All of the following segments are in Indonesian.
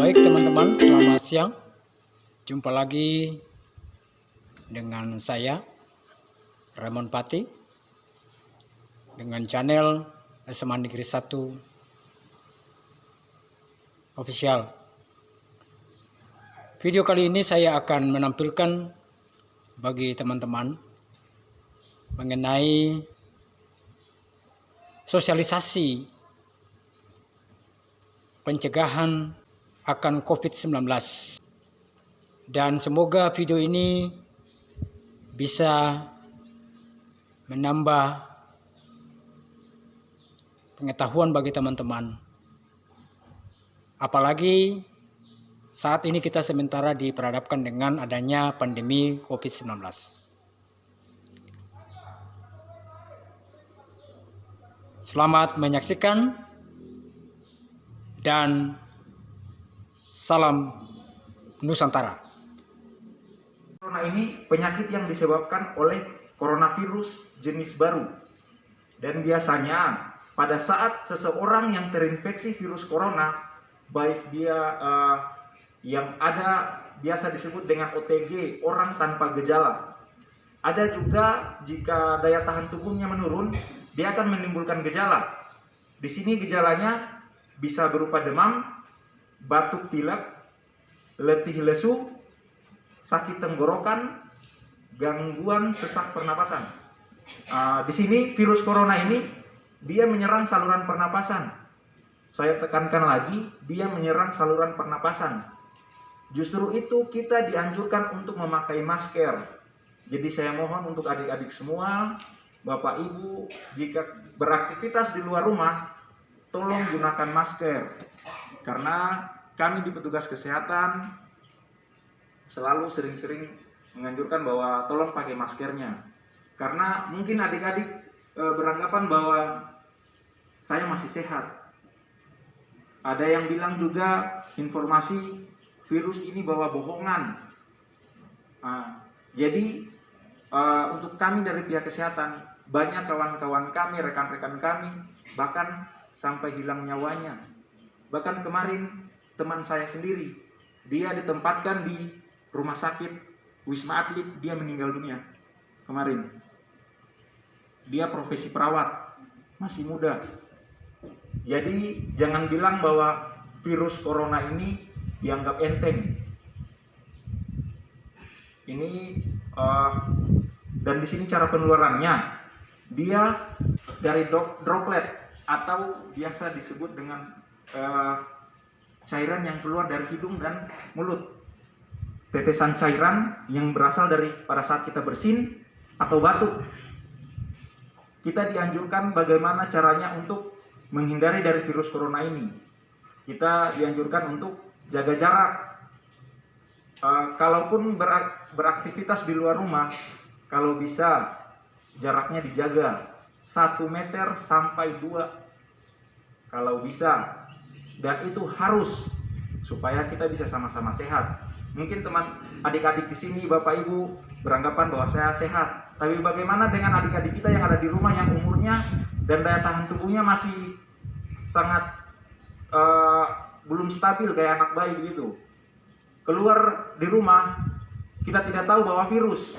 Baik teman-teman, selamat siang. Jumpa lagi dengan saya, Raymond Pati, dengan channel SMA Negeri 1 Official. Video kali ini saya akan menampilkan bagi teman-teman mengenai sosialisasi pencegahan akan COVID-19, dan semoga video ini bisa menambah pengetahuan bagi teman-teman, apalagi saat ini kita sementara diperhadapkan dengan adanya pandemi COVID-19. Selamat menyaksikan dan salam Nusantara. Corona ini penyakit yang disebabkan oleh coronavirus jenis baru. Dan biasanya pada saat seseorang yang terinfeksi virus corona, baik dia yang ada biasa disebut dengan OTG, orang tanpa gejala. Ada juga jika daya tahan tubuhnya menurun, dia akan menimbulkan gejala. Di sini gejalanya bisa berupa demam, batuk pilek, letih lesu, sakit tenggorokan, gangguan sesak pernapasan. Di sini virus corona ini dia menyerang saluran pernapasan. Saya tekankan lagi, dia menyerang saluran pernapasan. Justru itu kita dianjurkan untuk memakai masker. Jadi saya mohon untuk adik-adik semua, Bapak Ibu, jika beraktivitas di luar rumah, tolong gunakan masker, karena kami di petugas kesehatan selalu sering-sering menganjurkan bahwa tolong pakai maskernya. Karena mungkin adik-adik beranggapan bahwa saya masih sehat. Ada yang bilang juga informasi virus ini bahwa bohongan. Jadi untuk kami dari pihak kesehatan, banyak kawan-kawan kami, rekan-rekan kami, bahkan sampai hilang nyawanya. Bahkan kemarin teman saya sendiri, dia ditempatkan di rumah sakit Wisma Atlet, dia meninggal dunia kemarin. Dia profesi perawat, masih muda. Jadi jangan bilang bahwa virus corona ini dianggap enteng. Ini dan di sini cara penularannya, dia dari droplet atau biasa disebut dengan cairan yang keluar dari hidung dan mulut. Tetesan cairan yang berasal dari pada saat kita bersin atau batuk. Kita dianjurkan bagaimana caranya untuk menghindari dari virus corona ini. Kita dianjurkan untuk jaga jarak. Kalaupun beraktivitas di luar rumah, kalau bisa jaraknya dijaga 1 meter sampai 2 kalau bisa, dan itu harus supaya kita bisa sama-sama sehat. Mungkin teman adik-adik di sini, Bapak Ibu beranggapan bahwa saya sehat, tapi bagaimana dengan adik-adik kita yang ada di rumah yang umurnya dan daya tahan tubuhnya masih sangat belum stabil kayak anak bayi begitu. Keluar di rumah, kita tidak tahu bahwa virus.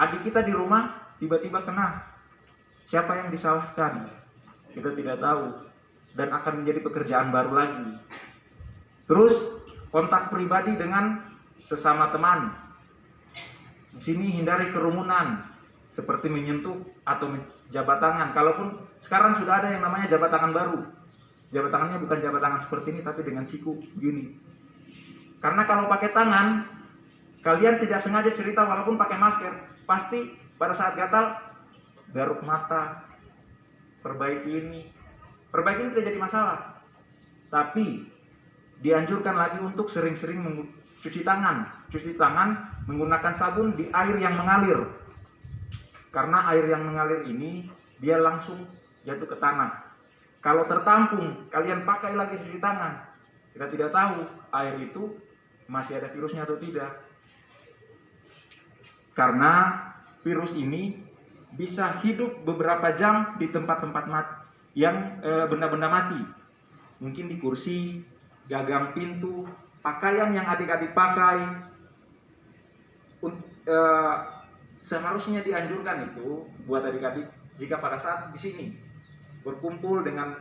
Adik kita di rumah tiba-tiba kena. Siapa yang disalahkan? Kita tidak tahu, dan akan menjadi pekerjaan baru lagi. Terus kontak pribadi dengan sesama teman. Di sini hindari kerumunan seperti menyentuh atau jabat tangan. Kalaupun sekarang sudah ada yang namanya jabat tangan baru. Jabat tangannya bukan jabat tangan seperti ini, tapi dengan siku begini. Karena kalau pakai tangan, kalian tidak sengaja cerita walaupun pakai masker, pasti pada saat gatal garuk mata, perbaiki ini tidak jadi masalah. Tapi dianjurkan lagi untuk sering-sering cuci tangan menggunakan sabun di air yang mengalir, karena air yang mengalir ini dia langsung jatuh ke tanah. Kalau tertampung, kalian pakai lagi cuci tangan, kita tidak tahu air itu masih ada virusnya atau tidak, karena virus ini bisa hidup beberapa jam di tempat-tempat yang benda-benda mati. Mungkin di kursi, gagang pintu, pakaian yang adik-adik pakai seharusnya dianjurkan itu buat adik-adik jika pada saat di sini berkumpul dengan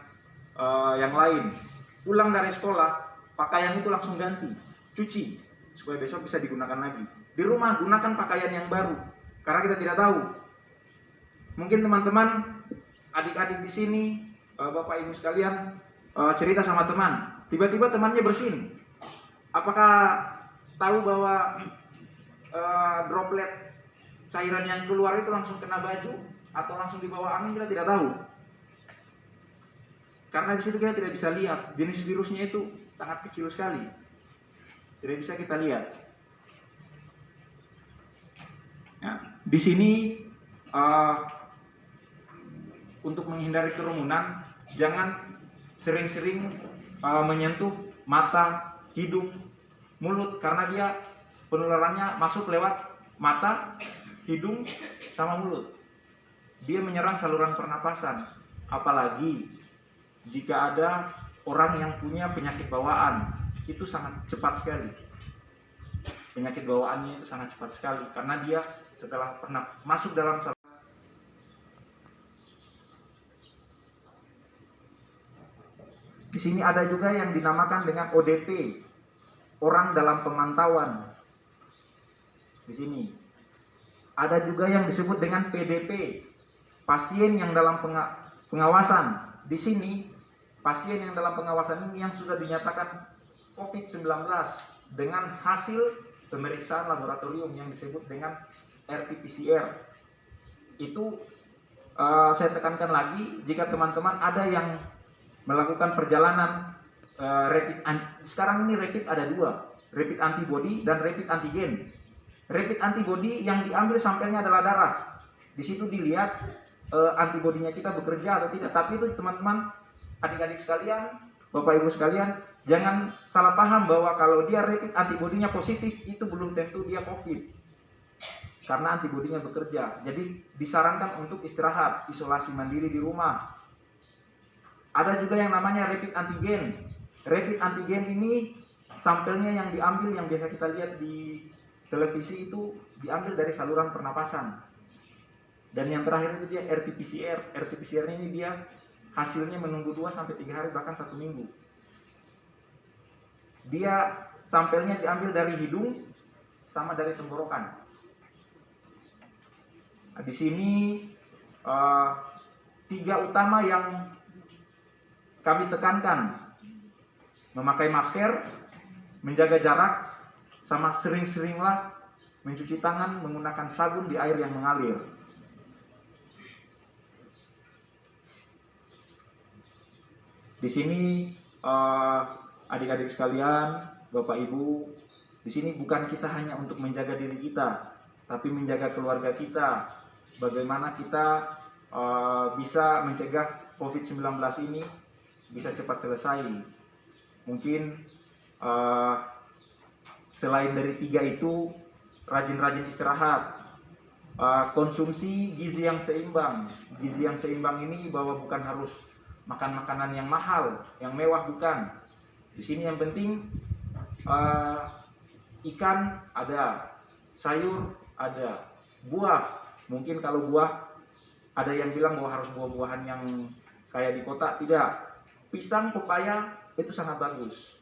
yang lain, pulang dari sekolah, pakaian itu langsung ganti, cuci supaya besok bisa digunakan lagi. Di rumah gunakan pakaian yang baru, karena kita tidak tahu. Mungkin teman-teman, adik-adik di sini, bapak ibu sekalian, cerita sama teman, tiba-tiba temannya bersin. Apakah tahu bahwa droplet cairan yang keluar itu langsung kena baju atau langsung dibawa angin? Kita tidak tahu, karena di situ kita tidak bisa lihat. Jenis virusnya itu sangat kecil sekali, tidak bisa kita lihat. Ya, di sini untuk menghindari kerumunan, jangan sering-sering menyentuh mata, hidung, mulut, karena dia penularannya masuk lewat mata, hidung, sama mulut. Dia menyerang saluran pernapasan, apalagi jika ada orang yang punya penyakit bawaan, itu sangat cepat sekali. Penyakit bawaannya itu sangat cepat sekali, karena dia setelah pernah masuk dalam saluran. Di sini ada juga yang dinamakan dengan ODP, orang dalam pemantauan. Di sini ada juga yang disebut dengan PDP, pasien yang dalam pengawasan. Di sini pasien yang dalam pengawasan ini yang sudah dinyatakan COVID-19 dengan hasil pemeriksaan laboratorium yang disebut dengan RT-PCR. Itu saya tekankan lagi, jika teman-teman ada yang melakukan perjalanan sekarang ini rapid ada dua, rapid antibody dan rapid antigen. Rapid antibody yang diambil sampelnya adalah darah. Di situ dilihat antibodinya kita bekerja atau tidak. Tapi itu teman-teman, adik-adik sekalian, bapak ibu sekalian, jangan salah paham bahwa kalau dia rapid antibodinya positif itu belum tentu dia COVID, karena antibodinya bekerja. Jadi disarankan untuk istirahat, isolasi mandiri di rumah. Ada juga yang namanya rapid antigen. Rapid antigen ini sampelnya yang diambil, yang biasa kita lihat di televisi itu diambil dari saluran pernapasan. Dan yang terakhir itu dia RT-PCR. RT-PCR ini dia hasilnya menunggu 2-3 hari, bahkan 1 minggu. Dia sampelnya diambil dari hidung sama dari tenggorokan. Nah, di sini 3 utama yang kami tekankan: memakai masker, menjaga jarak, sama sering-seringlah mencuci tangan menggunakan sabun di air yang mengalir. Di sini adik-adik sekalian, bapak ibu, di sini bukan kita hanya untuk menjaga diri kita, tapi menjaga keluarga kita. Bagaimana kita bisa mencegah COVID-19 ini bisa cepat selesai. Mungkin selain dari 3 itu, rajin-rajin istirahat, konsumsi gizi yang seimbang. Gizi yang seimbang ini bahwa bukan harus makan makanan yang mahal, yang mewah, bukan. Di sini yang penting ikan ada, sayur ada, buah. Mungkin kalau buah ada yang bilang bahwa harus buah-buahan yang kayak di kota, tidak. Pisang, pepaya itu sangat bagus.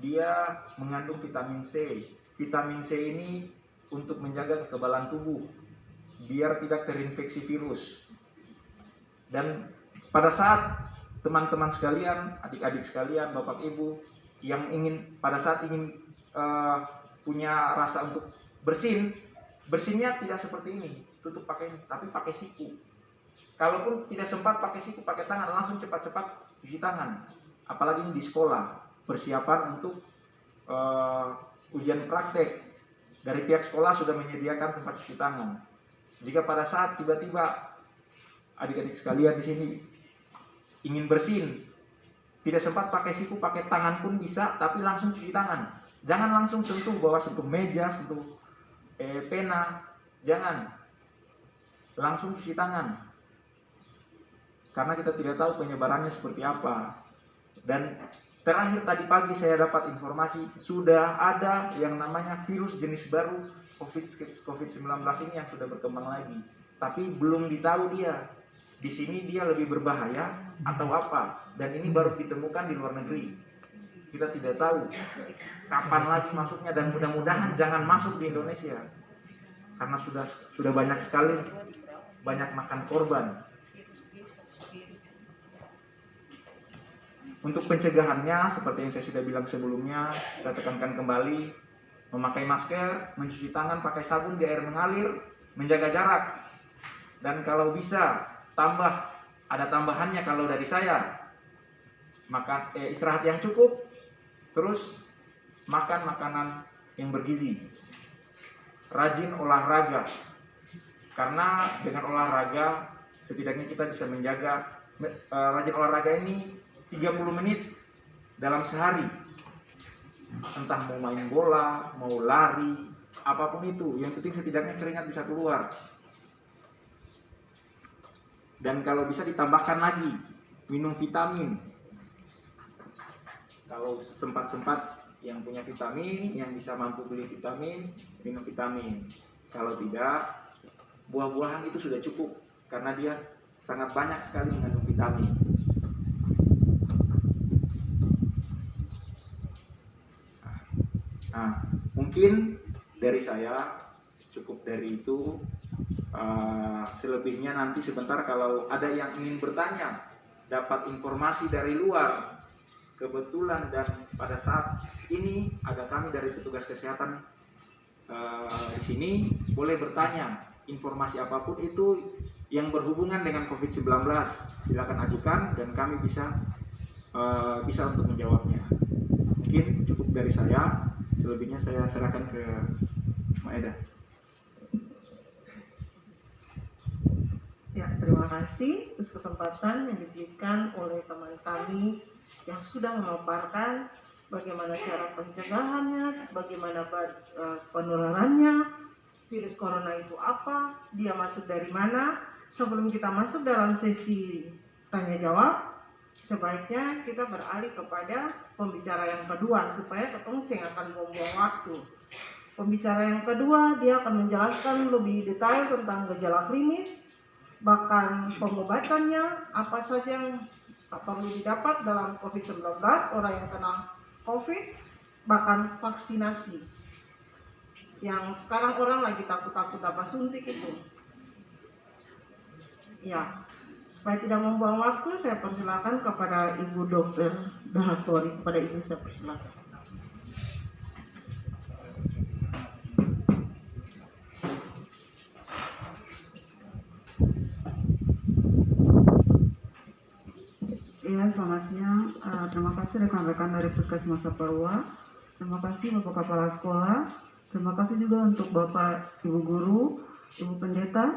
Dia mengandung vitamin C. Vitamin C ini untuk menjaga kekebalan tubuh biar tidak terinfeksi virus. Dan pada saat teman-teman sekalian, adik-adik sekalian, bapak ibu yang pada saat ingin punya rasa untuk bersinnya tidak seperti ini, tutup pakai ini, tapi pakai siku. Kalaupun tidak sempat pakai siku, pakai tangan, langsung cepat-cepat cuci tangan. Apalagi di sekolah, persiapan untuk ujian praktek. Dari pihak sekolah sudah menyediakan tempat cuci tangan. Jika pada saat tiba-tiba adik-adik sekalian di sini ingin bersin, tidak sempat pakai siku, pakai tangan pun bisa, tapi langsung cuci tangan. Jangan langsung sentuh meja, sentuh pena, jangan. Langsung cuci tangan. Karena kita tidak tahu penyebarannya seperti apa. Dan terakhir tadi pagi saya dapat informasi sudah ada yang namanya virus jenis baru COVID-19 ini yang sudah berkembang lagi. Tapi belum ditahu dia di sini dia lebih berbahaya atau apa. Dan ini baru ditemukan di luar negeri. Kita tidak tahu kapan lagi masuknya, dan mudah-mudahan jangan masuk di Indonesia. Karena sudah banyak sekali makan korban. Untuk pencegahannya, seperti yang saya sudah bilang sebelumnya, saya tekankan kembali, memakai masker, mencuci tangan pakai sabun di air mengalir, menjaga jarak. Dan kalau bisa, ada tambahannya kalau dari saya, maka istirahat yang cukup, terus makan makanan yang bergizi. Rajin olahraga, karena dengan olahraga setidaknya kita bisa menjaga. Rajin olahraga ini 30 menit dalam sehari, entah mau main bola, mau lari, apapun itu, yang penting setidaknya keringat bisa keluar. Dan kalau bisa ditambahkan lagi minum vitamin. Kalau sempat yang punya vitamin, yang bisa mampu beli vitamin, minum vitamin. Kalau tidak, buah-buahan itu sudah cukup, karena dia sangat banyak sekali mengandung vitamin. Nah, mungkin dari saya cukup dari itu. Selebihnya nanti sebentar kalau ada yang ingin bertanya, dapat informasi dari luar, kebetulan dan pada saat ini ada kami dari petugas kesehatan di sini, boleh bertanya informasi apapun itu yang berhubungan dengan COVID-19, silakan ajukan dan kami bisa untuk menjawabnya. Mungkin cukup dari saya. Selebihnya saya serahkan ke Maeda. Ya, terima kasih atas kesempatan yang diberikan oleh teman kami yang sudah memaparkan bagaimana cara pencegahannya, bagaimana penularannya, virus corona itu apa, dia masuk dari mana. Sebelum kita masuk dalam sesi tanya jawab, sebaiknya kita beralih kepada pembicara yang kedua supaya ketemu yang akan membuang waktu. Pembicara yang kedua dia akan menjelaskan lebih detail tentang gejala klinis, bahkan pengobatannya, apa saja yang perlu didapat dalam COVID-19, orang yang kena COVID, bahkan vaksinasi. Yang sekarang orang lagi takut-takut apa suntik itu. Ya. Supaya tidak membuang waktu, saya persilakan kepada Ibu Dokter Dahatori. Kepada Ibu saya persilakan. Iya, selamat siang. Terima kasih rekan-rekan dari Puskesmas Saparua. Terima kasih Bapak Kepala Sekolah. Terima kasih juga untuk Bapak Ibu Guru, Ibu Pendeta,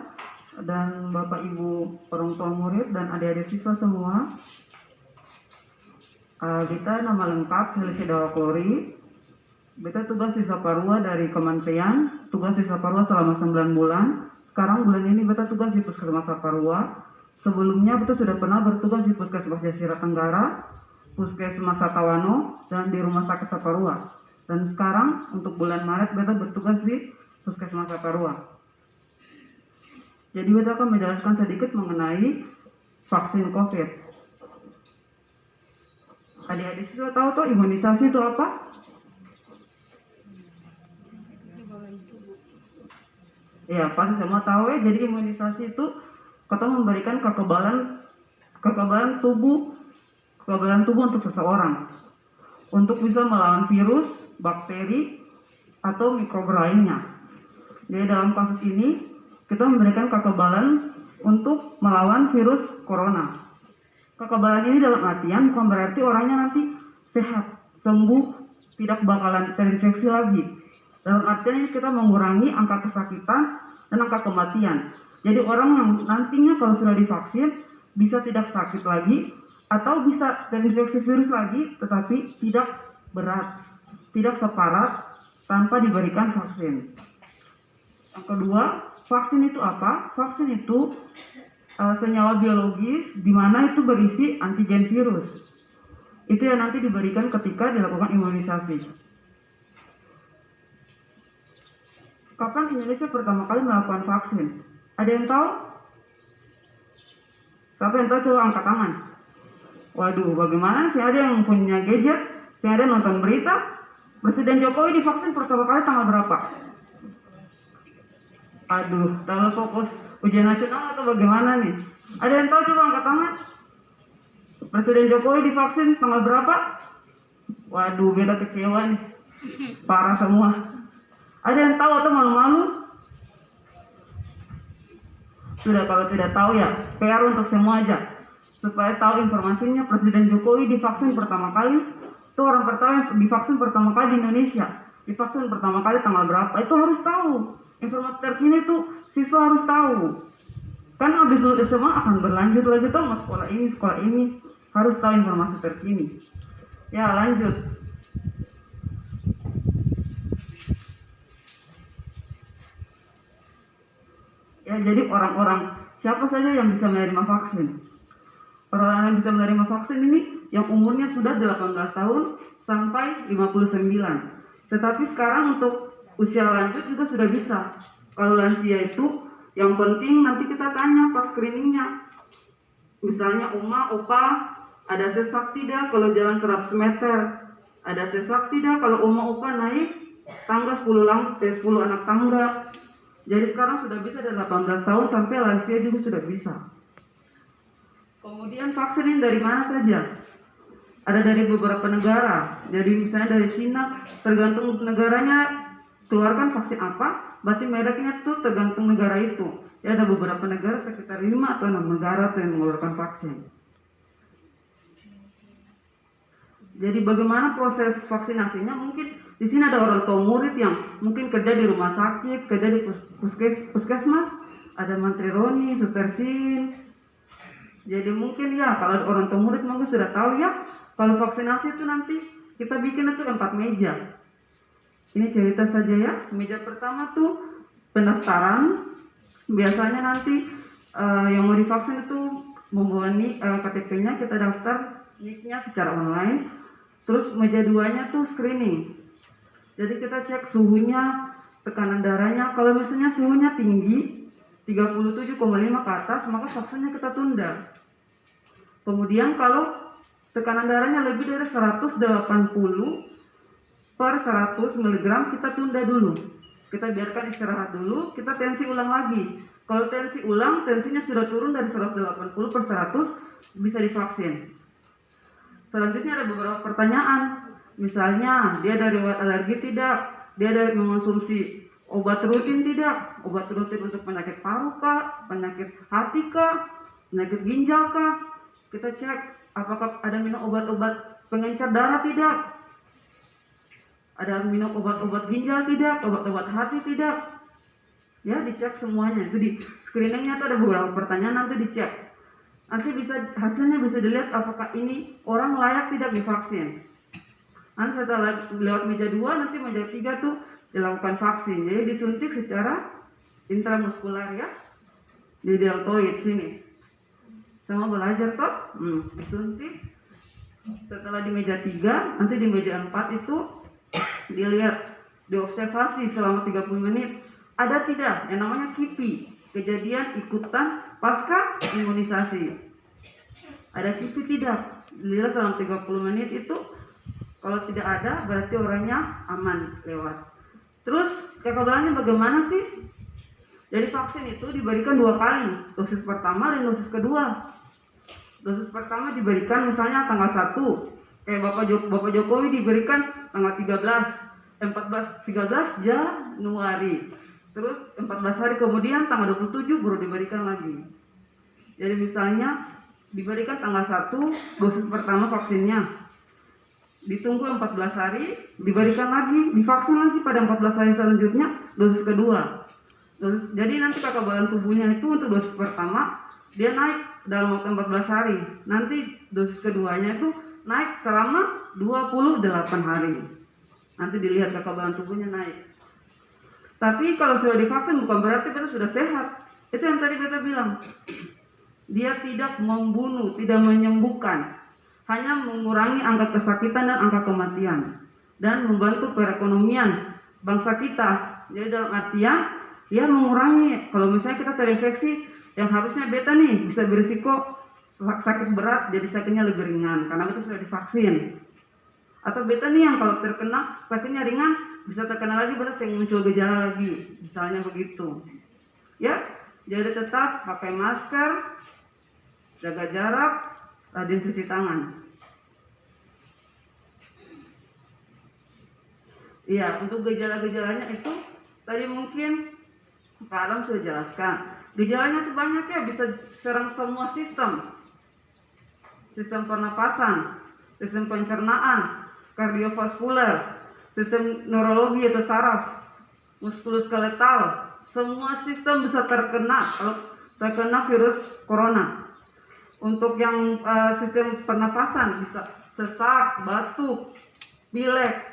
dan Bapak Ibu orang tua murid dan adik-adik siswa semua. Kita nama lengkap Helisi Dawakori. Kita tugas di Saparua dari Kementerian, tugas di Saparua selama 9 bulan. Sekarang bulan ini kita tugas di Puskesmas Saparua. Sebelumnya kita sudah pernah bertugas di Puskesmas Jasira Tenggara, Puskesmas Satawano, dan di Rumah Sakit Saparua. Dan sekarang untuk bulan Maret kita bertugas di Puskesmas Saparua. Jadi kita akan menjelaskan sedikit mengenai vaksin COVID. Adik-adik siswa tahu tuh imunisasi itu apa? Ya, pasti semua tahu ya. Jadi imunisasi itu kita memberikan kekebalan tubuh untuk seseorang untuk bisa melawan virus, bakteri, atau mikroba lainnya. Jadi dalam kasus ini kita memberikan kekebalan untuk melawan virus corona. Kekebalan ini dalam artian bukan berarti orangnya nanti sehat, sembuh, tidak bakalan terinfeksi lagi. Dalam artian kita mengurangi angka kesakitan dan angka kematian. Jadi orang yang nantinya kalau sudah divaksin bisa tidak sakit lagi atau bisa terinfeksi virus lagi tetapi tidak berat, tidak separah tanpa diberikan vaksin. Yang kedua, vaksin itu apa? Vaksin itu senyawa biologis di mana itu berisi antigen virus. Itu yang nanti diberikan ketika dilakukan imunisasi. Kapan Indonesia pertama kali melakukan vaksin? Ada yang tahu? Siapa yang tahu, coba angkat tangan. Waduh, bagaimana sih, ada yang punya gadget, sih ada nonton berita. Presiden Jokowi divaksin pertama kali tanggal berapa? Aduh, terlalu fokus ujian nasional atau bagaimana nih? Ada yang tahu, coba angkat tangan. Presiden Jokowi divaksin tanggal berapa? Waduh, beda kecewa nih. Parah semua. Ada yang tahu atau malu-malu? Sudah, kalau tidak tahu ya, PR untuk semua aja. Supaya tahu informasinya, Presiden Jokowi divaksin pertama kali, itu orang pertama yang divaksin pertama kali di Indonesia. Divaksin pertama kali tanggal berapa? Itu harus tahu. Informasi terkini itu siswa harus tahu. Kan habis lulus SMA akan berlanjut lagi tuh mau sekolah ini. Harus tahu informasi terkini. Ya, lanjut. Ya, jadi orang-orang siapa saja yang bisa menerima vaksin? Orang-orang yang bisa menerima vaksin ini yang umurnya sudah 18 tahun sampai 59. Tetapi sekarang untuk usia lanjut juga sudah bisa. Kalau lansia itu yang penting nanti kita tanya pas screeningnya. Misalnya opa, ada sesak tidak kalau jalan 100 meter? Ada sesak tidak kalau opa naik tangga 10 anak tangga? Jadi sekarang sudah bisa dari 18 tahun sampai lansia juga sudah bisa. Kemudian vaksin ini dari mana saja? Ada dari beberapa negara. Jadi misalnya dari Cina, tergantung negaranya keluarkan vaksin apa, berarti mereknya tuh tergantung negara itu. Ya, ada beberapa negara sekitar 5 atau 6 negara tuh yang mengeluarkan vaksin. Jadi bagaimana proses vaksinasinya? Mungkin di sini ada orang tua murid yang mungkin kerja di rumah sakit, kerja di puskesmas, ada Mantri Roni, Sustersin. Jadi mungkin ya kalau orang tua murid mungkin sudah tahu ya, kalau vaksinasi itu nanti kita bikin itu 4 meja. Ini cerita saja ya. Meja pertama tuh pendaftaran. Biasanya nanti yang mau divaksin itu membawa KTP-nya, kita daftar NIK-nya secara online. Terus meja 2-nya tuh screening. Jadi kita cek suhunya, tekanan darahnya. Kalau misalnya suhunya tinggi 37,5 ke atas, maka vaksinnya kita tunda. Kemudian kalau tekanan darahnya lebih dari 180 per 100 mg, kita tunda dulu. Kita biarkan istirahat dulu, kita tensi ulang lagi. Kalau tensi ulang, tensinya sudah turun dari 180 per 100, bisa divaksin. Selanjutnya ada beberapa pertanyaan. Misalnya, dia ada riwayat alergi tidak? Dia ada mengonsumsi obat rutin tidak? Obat rutin untuk penyakit paru kah? Penyakit hati kah? Penyakit ginjal kah? Kita cek apakah ada minum obat-obat pengencer darah tidak? Ada minum obat-obat ginjal tidak? Obat-obat hati tidak? Ya, dicek semuanya. Itu di screeningnya itu ada beberapa pertanyaan, nanti dicek. Nanti hasilnya bisa dilihat apakah ini orang layak tidak divaksin. Nanti setelah lewat meja 2, nanti meja 3 tuh dilakukan vaksin. Jadi disuntik secara intramuskular ya, di deltoid sini. Sama belajar toh, disuntik. Setelah di meja 3, nanti di meja 4 itu dilihat, diobservasi selama 30 menit. Ada tidak yang namanya KIPI, kejadian ikutan pasca imunisasi. Ada KIPI tidak? Dilihat selama 30 menit itu. Kalau tidak ada, berarti orangnya aman lewat. Terus kekebalannya bagaimana sih? Jadi vaksin itu diberikan 2 kali, dosis pertama dan dosis kedua. Dosis pertama diberikan misalnya tanggal 1, Bapak Jokowi diberikan tanggal 13 Januari. Terus 14 hari kemudian tanggal 27 baru diberikan lagi. Jadi misalnya diberikan tanggal 1 dosis pertama vaksinnya. Ditunggu 14 hari, diberikan lagi, divaksin lagi pada 14 hari selanjutnya dosis kedua. Jadi nanti kekebalan tubuhnya itu untuk dosis pertama dia naik dalam waktu 14 hari. Nanti dosis keduanya itu naik selama 28 hari. Nanti dilihat kekebalan tubuhnya naik. Tapi kalau sudah divaksin bukan berarti kita sudah sehat. Itu yang tadi kita bilang. Dia tidak membunuh, tidak menyembuhkan. hanya mengurangi angka kesakitan dan angka kematian dan membantu perekonomian bangsa kita. Jadi dalam artian dia mengurangi, kalau misalnya kita terinfeksi yang harusnya beta nih bisa berisiko sakit berat, jadi sakitnya lebih ringan karena beta sudah divaksin. Atau beta nih yang kalau terkena sakitnya ringan bisa terkena lagi, beta yang muncul gejala lagi, misalnya begitu. Ya, jadi tetap pakai masker, jaga jarak, rajin cuci tangan. Iya, untuk gejala-gejalanya itu tadi mungkin Pak Alam sudah jelaskan. Gejalanya itu banyak ya, bisa serang semua sistem. Sistem pernapasan, sistem pencernaan, kardiovaskuler, sistem neurologi atau saraf, muskuloskeletal, semua sistem bisa terkena kalau terkena virus corona. Untuk yang sistem pernapasan bisa sesak, batuk, pilek.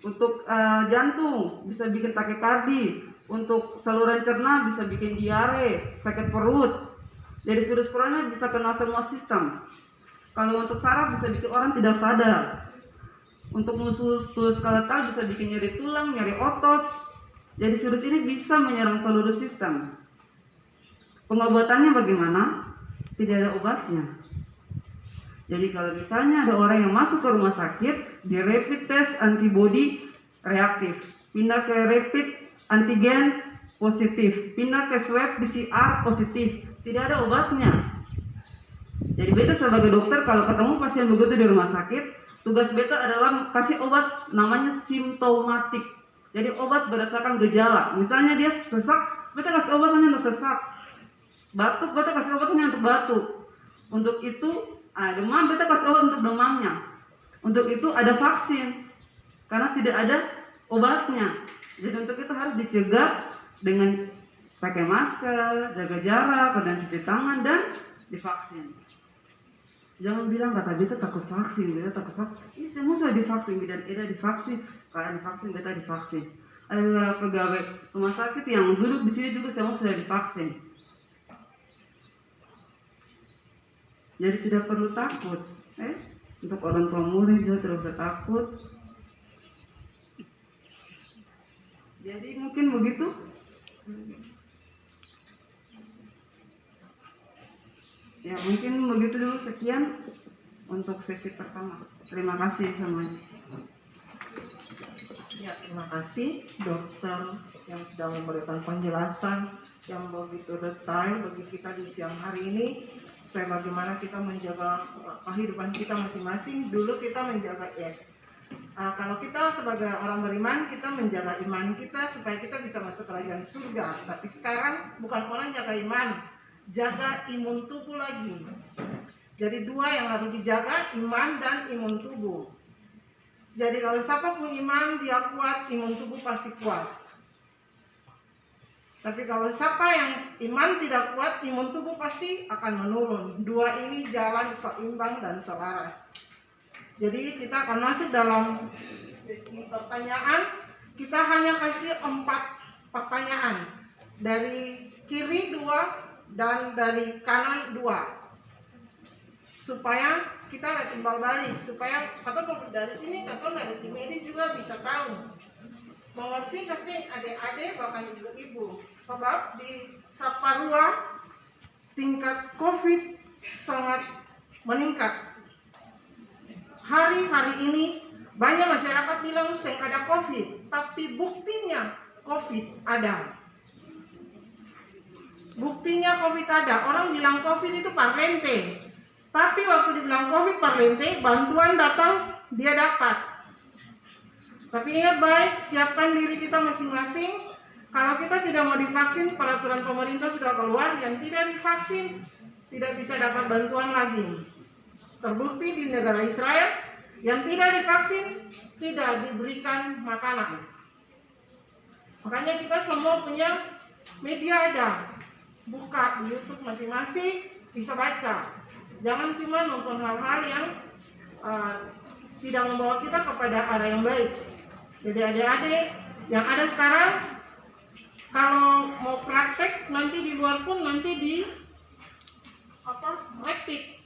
Untuk jantung bisa bikin takikardi, untuk saluran cerna bisa bikin diare, sakit perut. Jadi virus corona bisa kena semua sistem. Kalau untuk saraf bisa bikin orang tidak sadar. Untuk muskuloskeletal bisa bikin nyeri tulang, nyeri otot. Jadi virus ini bisa menyerang seluruh sistem. Pengobatannya bagaimana? Tidak ada obatnya. Jadi kalau misalnya ada orang yang masuk ke rumah sakit, di rapid test antibody reaktif, pindah ke rapid antigen positif, pindah ke swab PCR positif, tidak ada obatnya. Jadi beta sebagai dokter kalau ketemu pasien begitu di rumah sakit, tugas beta adalah kasih obat namanya simptomatik. Jadi obat berdasarkan gejala. Misalnya dia sesak, beta kasih obat hanya untuk sesak. Batuk, beta kasih obat hanya untuk batuk. Untuk itu demam, beta kasih obat untuk demamnya. Untuk itu ada vaksin, karena tidak ada obatnya. Jadi untuk itu harus dicegah dengan pakai masker, jaga jarak, dan cuci tangan, dan divaksin. Jangan bilang kata beta takut vaksin, beta takut vaksin. Ini semua sudah divaksin, dan tidak divaksin. Kalau divaksin, beta divaksin. Ada beberapa pegawai rumah sakit yang duduk di sini juga semua sudah divaksin. Jadi tidak perlu takut. Untuk orang tua murid juga tidak usah takut. Jadi mungkin begitu. Ya mungkin begitu dulu, sekian untuk sesi pertama. Terima kasih semuanya. Ya, terima kasih dokter yang sudah memberikan penjelasan yang begitu detail bagi kita di siang hari ini. Supaya bagaimana kita menjaga kehidupan kita masing-masing. Dulu kita menjaga kalau kita sebagai orang beriman, kita menjaga iman kita supaya kita bisa masuk kerajaan surga. Tapi sekarang bukan orang jaga iman, jaga imun tubuh lagi. Jadi dua yang harus dijaga, iman dan imun tubuh. Jadi kalau siapa pun iman, dia kuat, imun tubuh pasti kuat. Tapi kalau siapa yang iman tidak kuat, imun tubuh pasti akan menurun. Dua ini jalan seimbang dan selaras. Jadi kita akan masuk dalam sesi pertanyaan. Kita hanya kasih 4 pertanyaan. Dari kiri 2 dan dari kanan 2. Supaya kita ada timbal balik. Supaya atau dari sini atau dari tim medis juga bisa tahu. Mengerti kasih adik-adik bahkan ibu-ibu. Sebab di Saparua tingkat COVID sangat meningkat. Hari-hari ini banyak masyarakat bilang tidak ada COVID, tapi buktinya COVID ada. Buktinya COVID ada. Orang bilang COVID itu parlente, tapi waktu dibilang COVID parlente, bantuan datang dia dapat. Tapi ingat baik, siapkan diri kita masing-masing. Kalau kita tidak mau divaksin, peraturan pemerintah sudah keluar, yang tidak divaksin tidak bisa dapat bantuan lagi. Terbukti di negara Israel, yang tidak divaksin tidak diberikan makanan. Makanya kita semua punya media ada. Buka di YouTube masing-masing, bisa baca. Jangan cuma nonton hal-hal yang tidak membawa kita kepada arah yang baik. Jadi adik-adik yang ada sekarang, kalau mau praktek nanti di luar pun nanti di rapid.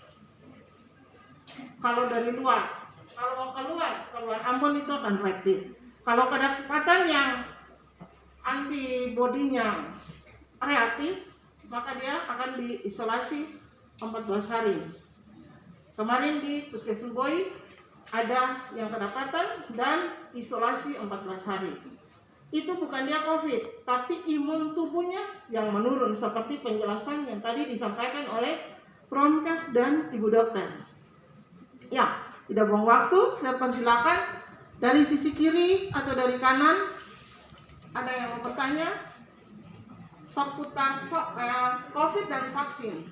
kalau dari luar. Kalau mau keluar Ambon itu akan rapid. Kalau kedapatan yang antibodinya reaktif, maka dia akan diisolasi 14 hari. Kemarin di Puskesmas Boy ada yang kedapatan dan isolasi 14 hari. Itu bukan dia COVID, tapi imun tubuhnya yang menurun seperti penjelasan yang tadi disampaikan oleh Promkes dan Ibu Dokter. Ya, tidak buang waktu, saya persilakan dari sisi kiri atau dari kanan ada yang mau bertanya seputar COVID dan vaksin.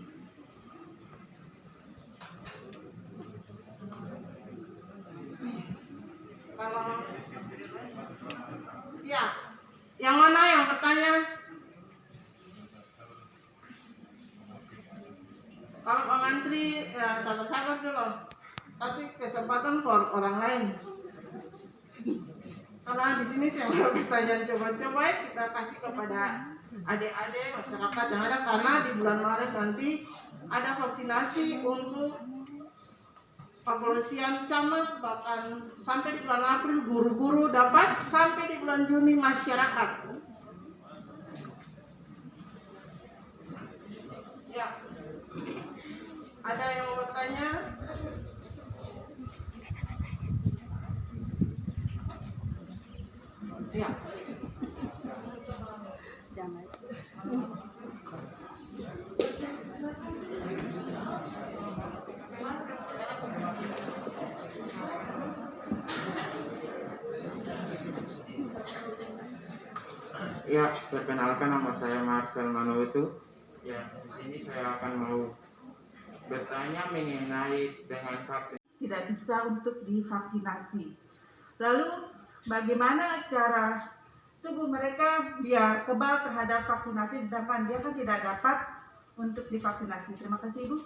Kalau ya, yang mana yang bertanya? Kalau Pak Mantri, sabar-sabar dulu. Tapi kesempatan for orang lain. Karena di sini saya mau pertanyaan coba-coba kita kasih kepada adik-adik masyarakat yang ada, karena di bulan Maret nanti ada vaksinasi untuk kepolisian camat, bahkan sampai di bulan April guru-guru dapat, sampai di bulan Juni masyarakat. Ya, ada yang mau bertanya? Ya. Ya, perkenalkan nama saya Marcel Manutu. Ya, di sini saya akan mau bertanya mengenai dengan vaksin. Tidak bisa untuk divaksinasi. Lalu bagaimana cara tubuh mereka biar kebal terhadap vaksinasi sedangkan dia kan tidak dapat untuk divaksinasi? Terima kasih Ibu.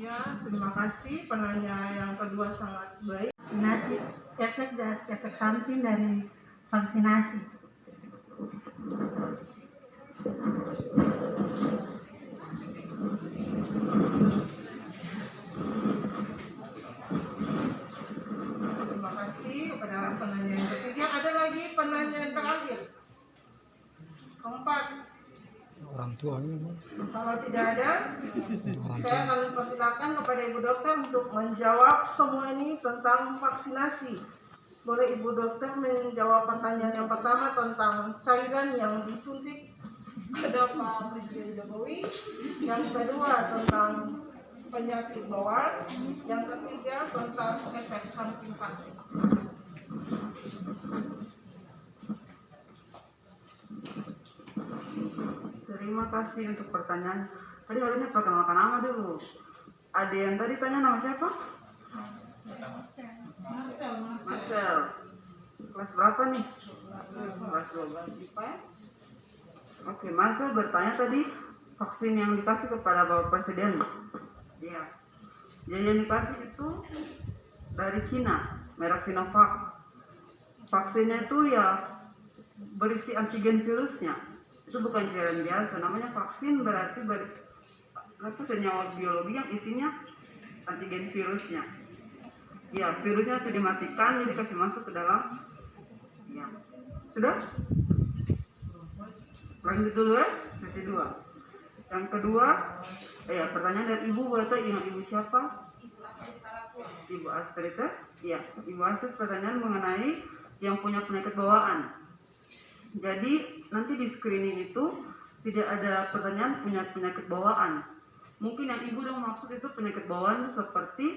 Ya, terima kasih. Penanya yang kedua sangat baik. Vaksinasi, efek dan efek samping dari vaksinasi. Terima kasih kepada penanya yang ketiga. Ada lagi penanya yang terakhir. Keempat. Orang tua ini. Kalau tidak ada, saya akan persilakan kepada Ibu Dokter untuk menjawab semua ini tentang vaksinasi. Boleh Ibu Dokter menjawab pertanyaan yang pertama tentang cairan yang disuntik pada Pak Presiden Jokowi, yang kedua tentang penyakit bawaan, yang ketiga tentang efek samping vaksin. Terima kasih untuk pertanyaan. Tadi harusnya perkenalkan nama dulu. Ada yang tadi tanya nama siapa? Marcel. Kelas berapa nih? Kelas 12 IPA. Oke, Marcel bertanya tadi vaksin yang dikasih kepada Bapak Presiden. Iya. Jadi yang dikasih itu dari Cina, merek Sinovac. Vaksinnya itu ya berisi antigen virusnya. Itu bukan cairan biasa, namanya vaksin berarti senyawa biologi yang isinya antigen virusnya. Ya, virusnya sudah dimatikan, jadi kasih masuk ke dalam. Ya, sudah? Lanjut dulu ya, sesi 2. Yang kedua, pertanyaan dari Ibu, boleh tahu ingat Ibu siapa? Ibu Astrita? Ya, Ibu Astrid pertanyaan mengenai yang punya penyakit bawaan. Jadi nanti di screening itu tidak ada pertanyaan punya penyakit bawaan. Mungkin yang Ibu udah maksud itu penyakit bawaan itu seperti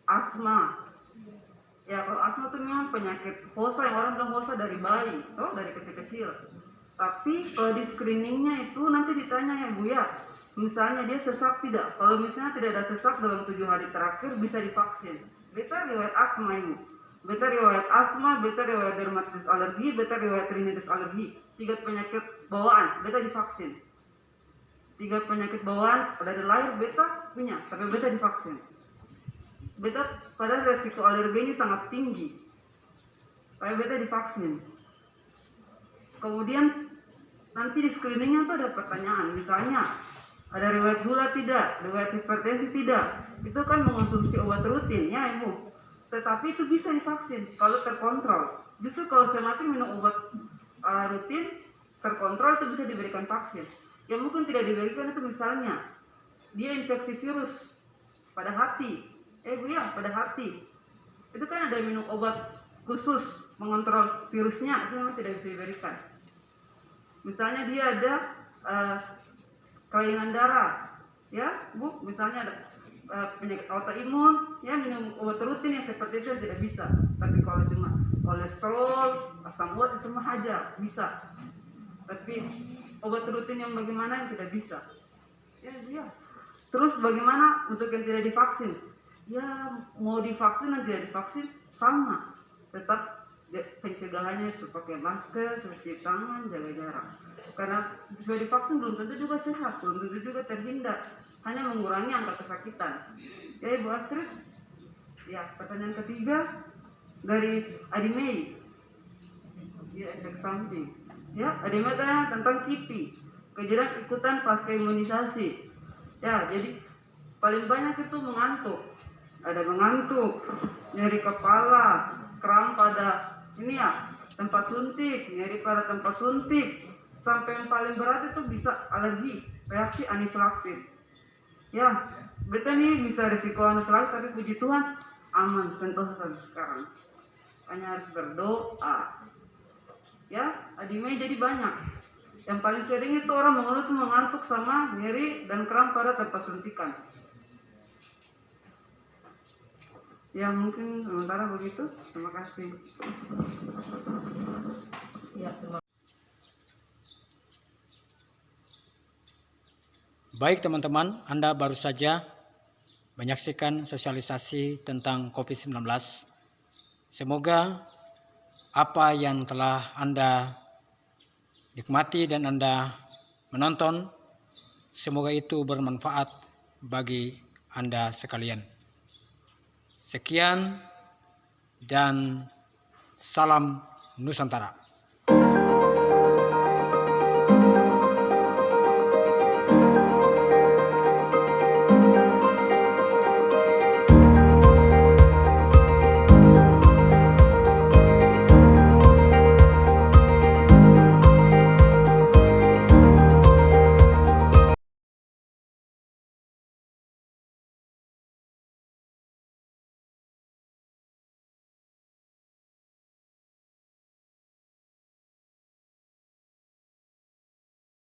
asma. Ya, kalau asma itu memang penyakit hosa yang orang bilang hosa dari bayi, dari kecil-kecil. Tapi kalau di screeningnya itu nanti ditanya ya Bu ya, misalnya dia sesak tidak. Kalau misalnya tidak ada sesak dalam 7 hari terakhir bisa divaksin. Beta riwayat asma Ibu. Beta riwayat asma, beta riwayat dermatitis alergi, beta riwayat rinitis alergi. 3 penyakit bawaan, beta divaksin. 3 penyakit bawaan dari lahir beta punya, tapi beta divaksin. Beta padahal resiko alerginya sangat tinggi, tapi beta divaksin. Kemudian nanti di screeningnya tuh ada pertanyaan, misalnya ada riwayat gula tidak, riwayat hipertensi tidak, itu kan mengonsumsi obat rutin ya ibu, tetapi itu bisa divaksin kalau terkontrol. Justru kalau saya masih minum obat rutin terkontrol itu bisa diberikan vaksin. Yang mungkin tidak diberikan itu misalnya dia infeksi virus pada hati, pada hati, itu kan ada minum obat khusus mengontrol virusnya, itu memang tidak bisa diberikan. Misalnya dia ada kelainan darah, ya bu, misalnya ada penyakit autoimun, ya minum obat rutin yang seperti itu tidak bisa. Tapi kalau cuma kolesterol, asam urat itu mah aja bisa. Tapi obat rutin yang bagaimana yang tidak bisa? Ya. Terus bagaimana untuk yang tidak divaksin? Ya mau divaksin dan tidak divaksin sama, tetap pencegahannya pakai masker, cuci tangan, jaga jarak. Karena sudah divaksin belum tentu juga sehat, belum tentu juga terhindar, hanya mengurangi angka kesakitan. Ya Ibu Astrid. Ya, pertanyaan ketiga dari Adi Mei. Ya, efek samping. Ya, Adi Mei tanya tentang KIPI, kejadian ikutan pasca imunisasi. Ya, jadi paling banyak itu mengantuk. Ada mengantuk, nyeri kepala, kram pada tempat suntik, nyeri pada tempat suntik, sampai yang paling berat itu bisa alergi, reaksi anafilaksis. Ya, betul nih bisa risiko anafilaksis, tapi puji Tuhan aman, sentosa sampai sekarang. Hanya harus berdoa. Ya, adimnya jadi banyak. Yang paling sering itu orang mengeluh tuh mengantuk sama nyeri dan kram pada tempat suntikan. Ya mungkin sementara begitu. Terima kasih. Ya, terima Baik teman-teman, Anda baru saja menyaksikan sosialisasi tentang COVID-19. Semoga apa yang telah Anda nikmati dan Anda menonton, semoga itu bermanfaat bagi Anda sekalian. Sekian dan salam Nusantara.